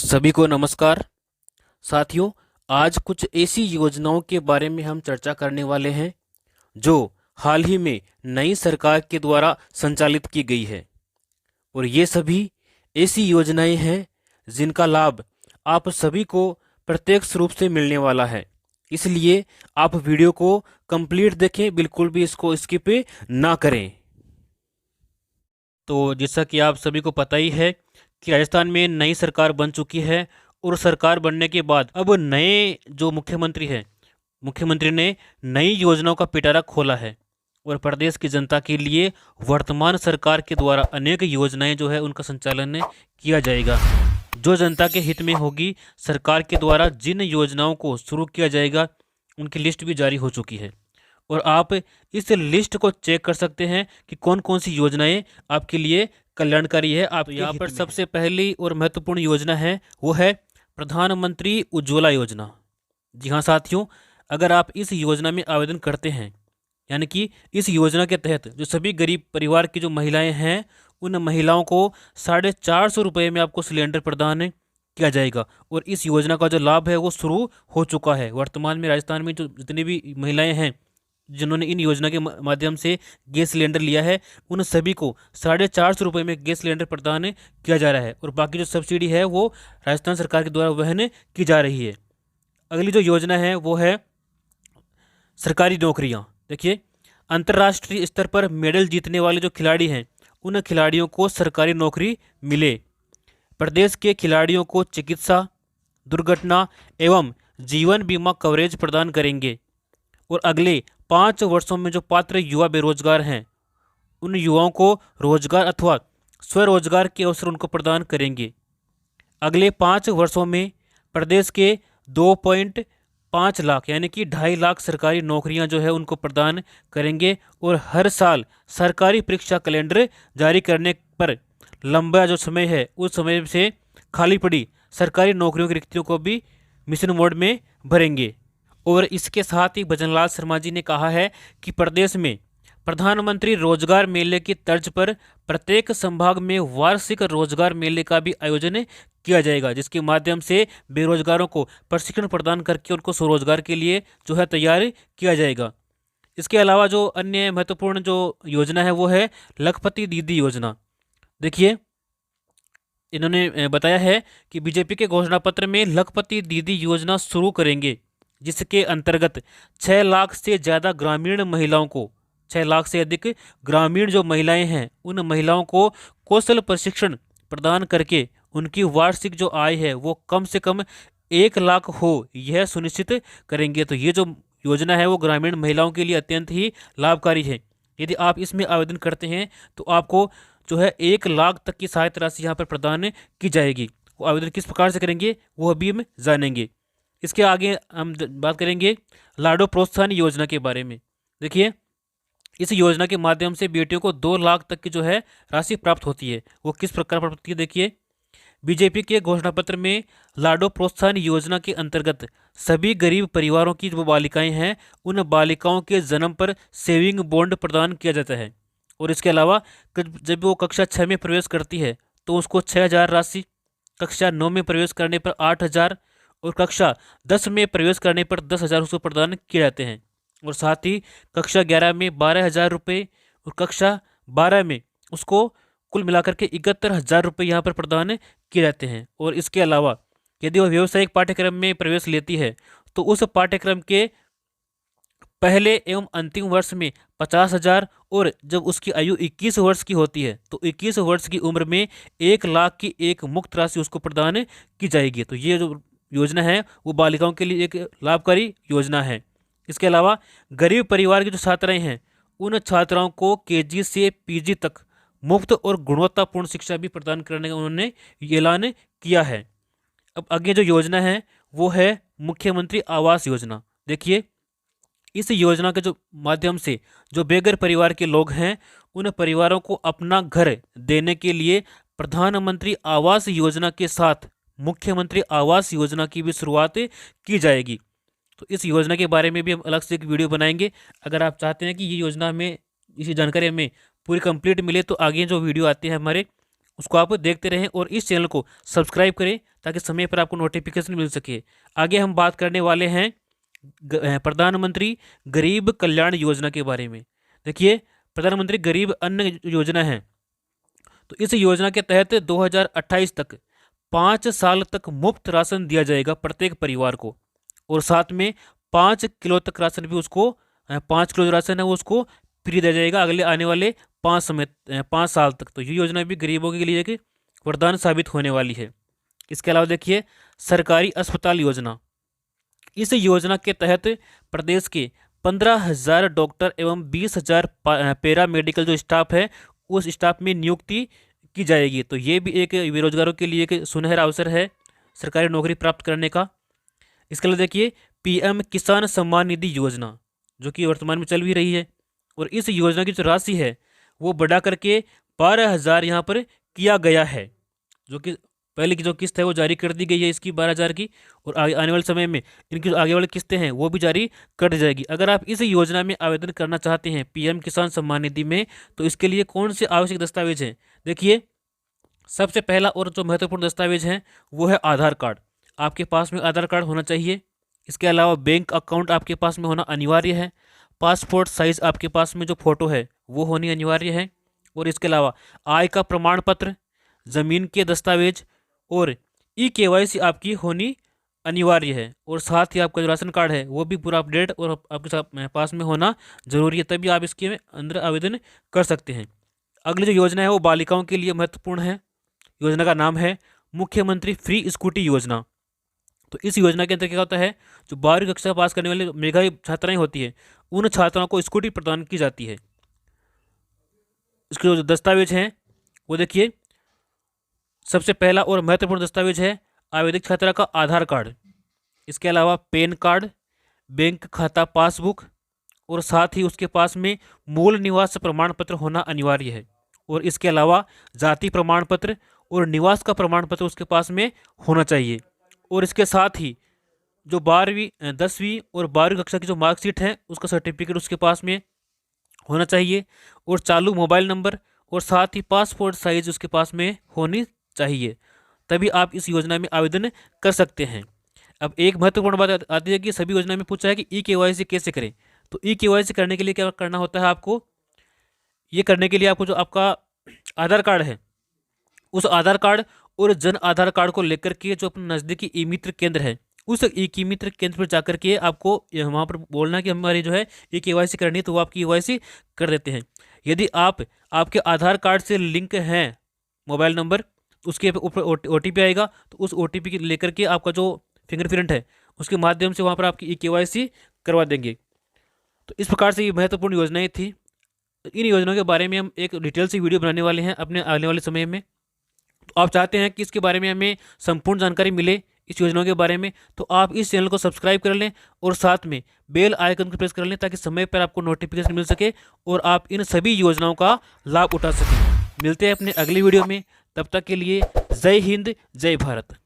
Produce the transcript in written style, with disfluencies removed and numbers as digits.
सभी को नमस्कार साथियों। आज कुछ ऐसी योजनाओं के बारे में हम चर्चा करने वाले हैं जो हाल ही में नई सरकार के द्वारा संचालित की गई है। और ये सभी ऐसी योजनाएं हैं जिनका लाभ आप सभी को प्रत्यक्ष रूप से मिलने वाला है। इसलिए आप वीडियो को कंप्लीट देखें, बिल्कुल भी इसको स्किप ना करें। तो जैसा कि आप सभी को पता ही है कि राजस्थान में नई सरकार बन चुकी है और सरकार बनने के बाद अब नए जो मुख्यमंत्री ने नई योजनाओं का पिटारा खोला है और प्रदेश की जनता के लिए वर्तमान सरकार के द्वारा अनेक योजनाएं जो है उनका संचालन किया जाएगा। जो जनता के हित में होगी, सरकार के द्वारा जिन योजनाओं को शुरू किया जाएगा उनकी लिस्ट भी जारी हो चुकी है और आप इस लिस्ट को चेक कर सकते हैं कि कौन कौन सी योजनाएं आपके लिए कल्याणकारी है। आप यहाँ पर सबसे पहली और महत्वपूर्ण योजना है वो है प्रधानमंत्री उज्ज्वला योजना। जी हाँ साथियों, अगर आप इस योजना में आवेदन करते हैं, यानी कि इस योजना के तहत जो सभी गरीब परिवार की जो महिलाएं हैं उन महिलाओं को 450 रुपये में आपको सिलेंडर प्रदान किया जाएगा। और इस योजना का जो लाभ है वो शुरू हो चुका है। वर्तमान में राजस्थान में जो जितनी भी महिलाएं हैं जिन्होंने इन योजना के माध्यम से गैस सिलेंडर लिया है उन सभी को 450 रुपये में गैस सिलेंडर प्रदान किया जा रहा है और बाकी जो सब्सिडी है वो राजस्थान सरकार के द्वारा वहन की जा रही है। अगली जो योजना है वो है सरकारी नौकरियां। देखिए, अंतर्राष्ट्रीय स्तर पर मेडल जीतने वाले जो खिलाड़ी हैं उन खिलाड़ियों को सरकारी नौकरी मिले। प्रदेश के खिलाड़ियों को चिकित्सा, दुर्घटना एवं जीवन बीमा कवरेज प्रदान करेंगे और अगले 5 वर्षों में जो पात्र युवा बेरोजगार हैं उन युवाओं को रोजगार अथवा स्वरोजगार के अवसर उनको प्रदान करेंगे। अगले 5 वर्षों में प्रदेश के 2.5 लाख यानी कि 2.5 लाख सरकारी नौकरियां जो है उनको प्रदान करेंगे और हर साल सरकारी परीक्षा कैलेंडर जारी करने पर लंबा जो समय है उस समय से खाली पड़ी सरकारी नौकरियों की रिक्तियों को भी मिशन मोड में भरेंगे। और इसके साथ ही भजनलाल शर्मा जी ने कहा है कि प्रदेश में प्रधानमंत्री रोजगार मेले की तर्ज पर प्रत्येक संभाग में वार्षिक रोजगार मेले का भी आयोजन किया जाएगा, जिसके माध्यम से बेरोजगारों को प्रशिक्षण प्रदान करके उनको स्वरोजगार के लिए जो है तैयार किया जाएगा। इसके अलावा जो अन्य महत्वपूर्ण जो योजना है वो है लखपति दीदी योजना। देखिए, इन्होंने बताया है कि बीजेपी के घोषणा पत्र में लखपति दीदी योजना शुरू करेंगे, जिसके अंतर्गत 6 लाख से ज़्यादा ग्रामीण महिलाओं को 6 लाख से अधिक ग्रामीण जो महिलाएं हैं उन महिलाओं को कौशल प्रशिक्षण प्रदान करके उनकी वार्षिक जो आय है वो कम से कम 1 लाख हो, यह सुनिश्चित करेंगे। तो ये जो योजना है वो ग्रामीण महिलाओं के लिए अत्यंत ही लाभकारी है। यदि आप इसमें आवेदन करते हैं तो आपको जो है 1 लाख तक की सहायता राशि यहाँ पर प्रदान की जाएगी। वो आवेदन किस प्रकार से करेंगे वो अभी हम जानेंगे। इसके आगे हम बात करेंगे लाडो प्रोत्साहन योजना के बारे में। देखिए, इस योजना के माध्यम से बेटियों को 2 लाख तक की जो है राशि प्राप्त होती है। वो किस प्रकार प्राप्त होती है? देखिए, बीजेपी के घोषणा पत्र में लाडो प्रोत्साहन योजना के अंतर्गत सभी गरीब परिवारों की जो बालिकाएं हैं उन बालिकाओं के जन्म पर सेविंग बॉन्ड प्रदान किया जाता है। और इसके अलावा जब वो कक्षा 6 में प्रवेश करती है तो उसको 6,000 राशि, कक्षा 9 में प्रवेश करने पर 8,000 और कक्षा 10 में प्रवेश करने पर 10,000 उसको प्रदान किए जाते हैं। और साथ ही कक्षा 11 में 12,000 रुपये और कक्षा 12 में उसको कुल मिलाकर के 71,000 रुपये यहाँ पर प्रदान किए जाते हैं। और इसके अलावा यदि वह व्यावसायिक पाठ्यक्रम में प्रवेश लेती है तो उस पाठ्यक्रम के पहले एवं अंतिम वर्ष में 50,000 और जब उसकी आयु 21 वर्ष की होती है तो 21 वर्ष की उम्र में 1 लाख की एक मुक्त राशि उसको प्रदान की जाएगी। तो ये जो योजना है वो बालिकाओं के लिए एक लाभकारी योजना है। इसके अलावा गरीब परिवार की जो छात्राएं हैं उन छात्राओं को केजी से पीजी तक मुफ्त और गुणवत्तापूर्ण शिक्षा भी प्रदान करने का उन्होंने ऐलान किया है। अब आगे जो योजना है वो है मुख्यमंत्री आवास योजना। देखिए, इस योजना के जो माध्यम से जो बेघर परिवार के लोग हैं उन परिवारों को अपना घर देने के लिए प्रधानमंत्री आवास योजना के साथ मुख्यमंत्री आवास योजना की भी शुरुआत की जाएगी। तो इस योजना के बारे में भी हम अलग से एक वीडियो बनाएंगे। अगर आप चाहते हैं कि ये योजना हमें इसी जानकारी हमें पूरी कंप्लीट मिले तो आगे जो वीडियो आती है हमारे उसको आप देखते रहें और इस चैनल को सब्सक्राइब करें ताकि समय पर आपको नोटिफिकेशन मिल सके। आगे हम बात करने वाले हैं प्रधानमंत्री गरीब कल्याण योजना के बारे में। देखिए, प्रधानमंत्री गरीब अन्न योजना है, तो इस योजना के तहत 2028 तक 5 साल तक मुफ्त राशन दिया जाएगा प्रत्येक परिवार को, और साथ में 5 किलो तक राशन भी उसको 5 किलो जो राशन है वो उसको फ्री दिया जाएगा अगले आने वाले 5 साल तक। तो ये योजना भी गरीबों के लिए एक वरदान साबित होने वाली है। इसके अलावा देखिए, सरकारी अस्पताल योजना। इस योजना के तहत प्रदेश के 15,000 डॉक्टर एवं 20,000 पैरा मेडिकल जो स्टाफ है उस स्टाफ में नियुक्ति की जाएगी। तो ये भी एक बेरोजगारों के लिए एक सुनहरा अवसर है सरकारी नौकरी प्राप्त करने का। इसके अलावा देखिए, पीएम किसान सम्मान निधि योजना जो कि वर्तमान में चल भी रही है, और इस योजना की जो राशि है वो बढ़ा करके 12,000 यहाँ पर किया गया है, जो कि पहले की जो किस्त है वो जारी कर दी गई है इसकी 12,000 की, और आने वाले समय में इनकी जो आगे वाली किस्तें हैं वो भी जारी कर दी जाएगी। अगर आप इस योजना में आवेदन करना चाहते हैं पीएम किसान सम्मान निधि में, तो इसके लिए कौन से आवश्यक दस्तावेज हैं? देखिए, सबसे पहला और जो महत्वपूर्ण दस्तावेज है वो है आधार कार्ड। आपके पास में आधार कार्ड होना चाहिए। इसके अलावा बैंक अकाउंट आपके पास में होना अनिवार्य है। पासपोर्ट साइज आपके पास में जो फोटो है वो होनी अनिवार्य है। और इसके अलावा आय का प्रमाण पत्र, ज़मीन के दस्तावेज और KYC आपकी होनी अनिवार्य है। और साथ ही आपका जो राशन कार्ड है वो भी पूरा अपडेट और आपके पास में होना जरूरी है, तभी आप इसके अंदर आवेदन कर सकते हैं। अगली जो योजना है वो बालिकाओं के लिए महत्वपूर्ण है। योजना का नाम है मुख्यमंत्री फ्री स्कूटी योजना। तो इस योजना के अंतर्गत क्या होता है, जो 12वीं कक्षा पास करने वाली मेधावी छात्राएं होती है उन छात्राओं को स्कूटी प्रदान की जाती है। इसके जो दस्तावेज हैं वो देखिए, सबसे पहला और महत्वपूर्ण दस्तावेज है आवेदक छात्रा का आधार कार्ड। इसके अलावा पैन कार्ड, बैंक खाता पासबुक, और साथ ही उसके पास में मूल निवास प्रमाण पत्र होना अनिवार्य है। और इसके अलावा जाति प्रमाण पत्र और निवास का प्रमाण पत्र उसके पास में होना चाहिए। और इसके साथ ही जो 12वीं 10वीं और 12वीं कक्षा की जो मार्कशीट है उसका सर्टिफिकेट उसके पास में होना चाहिए, और चालू मोबाइल नंबर, और साथ ही पासपोर्ट साइज उसके पास में होनी चाहिए, तभी आप इस योजना में आवेदन कर सकते हैं। अब एक महत्वपूर्ण बात आती है कि सभी योजना में पूछा है कि KYC कैसे करें। तो KYC करने के लिए क्या करना होता है आपको, ये करने के लिए आपको जो आपका आधार कार्ड है उस आधार कार्ड और जन आधार कार्ड को लेकर के जो अपना नज़दीकी ई मित्र केंद्र है उस ई मित्र केंद्र पर जाकर के आपको वहाँ पर बोलना कि हमारी जो है KYC करनी है, तो वो आपकी KYC कर देते हैं। यदि आपके आधार कार्ड से लिंक है मोबाइल नंबर, उसके ऊपर OTP आएगा, तो उस OTP की लेकर के आपका जो फिंगरप्रिंट है उसके माध्यम से वहाँ पर आपकी KYC करवा देंगे। तो इस प्रकार से ये महत्वपूर्ण योजनाएं थी। इन योजनाओं के बारे में हम एक डिटेल से वीडियो बनाने वाले हैं अपने आने वाले समय में। तो आप चाहते हैं कि इसके बारे में हमें संपूर्ण जानकारी मिले इस योजनाओं के बारे में, तो आप इस चैनल को सब्सक्राइब कर लें और साथ में बेल आइकन को प्रेस कर लें, ताकि समय पर आपको नोटिफिकेशन मिल सके और आप इन सभी योजनाओं का लाभ उठा सकें। मिलते हैं अपने अगली वीडियो में, तब तक के लिए जय हिंद, जय भारत।